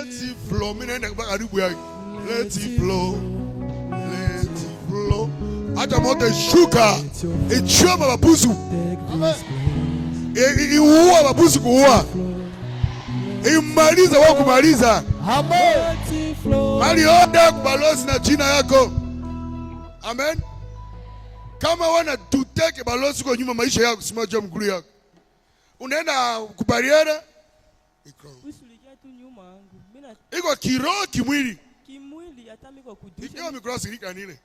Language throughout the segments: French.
it flow. Let it flow. Let it flow. Hata moto shuka. Ichoma mabusu. Iua mabusu kuua. Imaliza wao kumaliza. Amen. Mali yote kubalozi na jina yako. Amen. Kama wana tuteke balozi kwa nyuma maisha yako, simama juu mguu yako. Unaenda kubariera iko kiroho kimwili. Kimwili hata miko kudusha. Ikiwa mikrosi hika nile.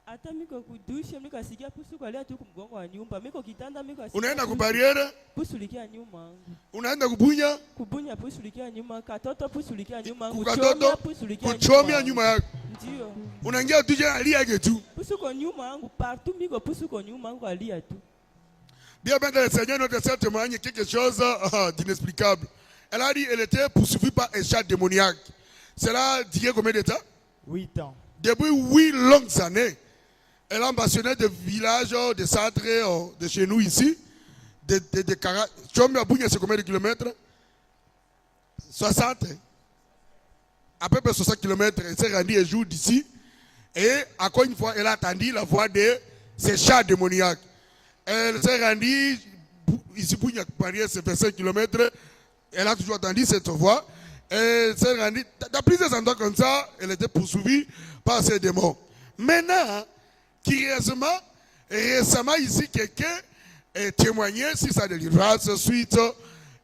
Hata miko kudusha miko asikia pusu kwa lea tu kumgongo wa nyumba. Miko kitanda miko asikia. Unaenda kubariera pusu likia nyuma. Unaenda kubunya. Kubunya pusu likia nyuma. Katoto pusu likia nyuma. Kuchomia pusu likia nyuma. Kuchomia nyuma yako. Ndio. Unaingia tu je alia yake tu. Pusu kwa nyuma yangu partout miko pusu kwa nyuma yangu alia tu. Bien ben le Seigneur notre Seigneur témoigne quelque chose d'inexplicable. Elle a dit qu'elle était poursuivie par un chat démoniaque. Cela dit combien de temps? 8 ans. Depuis 8 longues années. Elle a mentionné des villages, des centres de chez nous ici. De Cara. C'est combien de kilomètres? 60. À peu près 60 kilomètres. Elle s'est rendue un jour d'ici. Et encore une fois, elle a attendu la voix de ces chats démoniaques. Elle s'est rendue ici pour parier ces 25 km. Elle a toujours attendu cette voix. Elle s'est rendue dans plusieurs endroits comme ça. Elle était poursuivie par ces démons. Maintenant, récemment ici, quelqu'un est témoigné sur sa délivrance. Ensuite,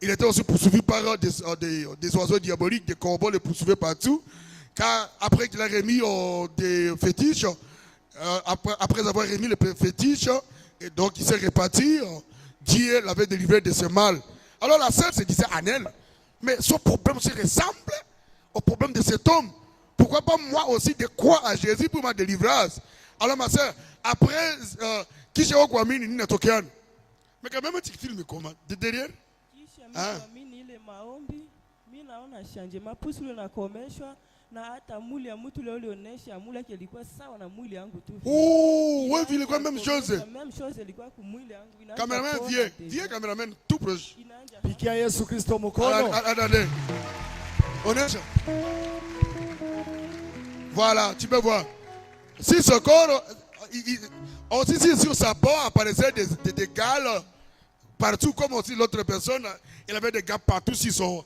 il était aussi poursuivi par des oiseaux diaboliques, des corbeaux, les poursuivaient partout. Car après qu'il a remis des fétiches, après avoir remis les fétiches, et donc il s'est réparti, Dieu l'avait délivré de ce mal. Alors la sœur se disait en elle, mais son problème se ressemble au problème de cet homme. Pourquoi pas moi aussi de croire à Jésus pour ma délivrance? Alors ma sœur, après, qui j'ai oublié ni natokean. Mais quand même tu filmes comment? De derrière? Na hata mwili ya mtu leo ulionesha mwili yake ilikuwa sawa na mwili yangu tu. Oh, ouais, il est quoi même chose. Même chose ilikuwa kwa mwili yangu. Cameraman viens cameraman tout proche. Pikia Yesu Kristo mkono. Attendez. Onesha. Voilà, tu peux voir. Si ce corps aussi sur sa peau apparaissait des gales partout comme aussi l'autre personne, il avait des gars partout sur son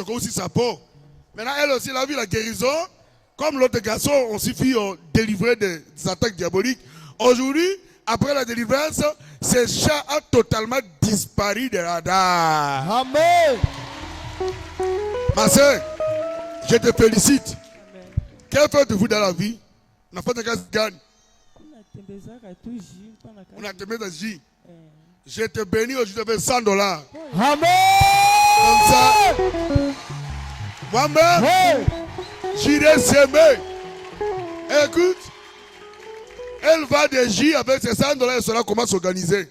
corps, sur sa peau. Maintenant, elle aussi, elle a vu la guérison. Comme l'autre garçon, on suffit délivrer des attaques diaboliques. Aujourd'hui, après la délivrance, ce chat a totalement disparu des radars. Amen. Ma soeur, je te félicite. Quel faites-vous dans la vie? On a fait des gaz gagne. On a temé de J. Je te bénis aujourd'hui avec $100. Amen. Comme ça. Moi-même, j'irai s'aimer. Écoute, elle va de J avec ses $100 et cela commence à s'organiser.